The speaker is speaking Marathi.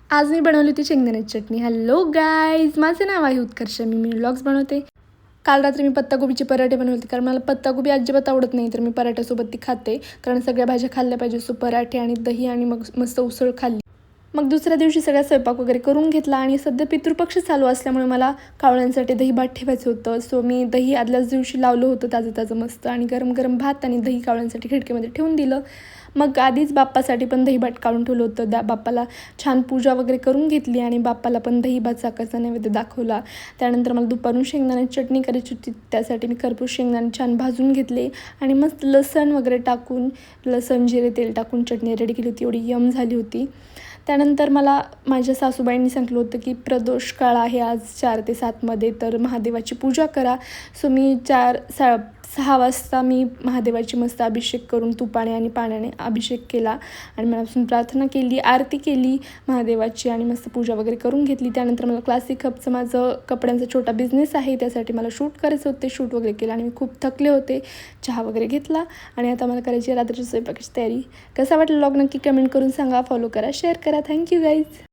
आज मी बनवली होती शेंगदाण्याची चटणी. हॅलो गाईज, माझे नाव आहे उत्कर्ष. मी व्लॉग्स बनवते. काल रात्री मी पत्ताकोबीचे पराठे बनवले होते, कारण मला पत्ताकोबी अजिबात आवडत नाही, तर मी पराठ्यासोबत ती खाते. कारण सगळ्या भाज्या खाल्ल्या पाहिजे. सो पराठे आणि दही आणि मग मस्त उसळ खाल्ली. मग दुसऱ्या दिवशी सगळा स्वयंपाक वगैरे करून घेतला आणि सध्या पितृपक्ष चालू असल्यामुळे मला कावळ्यांसाठी दही भात ठेवायचं होतं. सो मी दही आदल्याच दिवशी लावलं होतं ताजं ताजं मस्त, आणि गरम गरम भात आणि दही कावळ्यांसाठी खिडकीमध्ये ठेवून दिलं. मग आधीच बाप्पासाठी पण दही भात काढून ठेवलं होतं. बाप्पाला छान पूजा वगैरे करून घेतली आणि बाप्पाला पण दही भात साखरेचा नैवेद्य दाखवला. त्यानंतर मला दुपारून शेंगदाण्याची चटणी करायची होती. त्यासाठी मी खरपूस शेंगदाणे छान भाजून घेतले आणि मस्त लसण वगैरे टाकून, लसण जिरे तेल टाकून चटणी रेडी केली होती. एवढी यम झाली होती. त्यानंतर मला माझ्या सासूबाईंनी सांगितलं होतं की प्रदोष काळ आहे आज 4 ते 7 तर महादेवाची पूजा करा. सो मी 6 वाजता मी महादेवाची मस्त अभिषेक करून तुपाने आणि पाण्याने अभिषेक केला आणि मनापासून प्रार्थना केली, आरती केली महादेवाची आणि मस्त पूजा वगैरे करून घेतली. त्यानंतर मला क्लासिक हबचं माझं कपड्यांचा छोटा बिझनेस आहे, त्यासाठी मला शूट करायचं होते. शूट वगैरे केलं आणि मी खूप थकले होते. चहा वगैरे घेतला आणि आता मला करायची रात्रीची स्वयंपाकाची तयारी. कसा वाटलं व्लॉग नक्की कमेंट करून सांगा. फॉलो करा, शेअर करा. Thank you guys.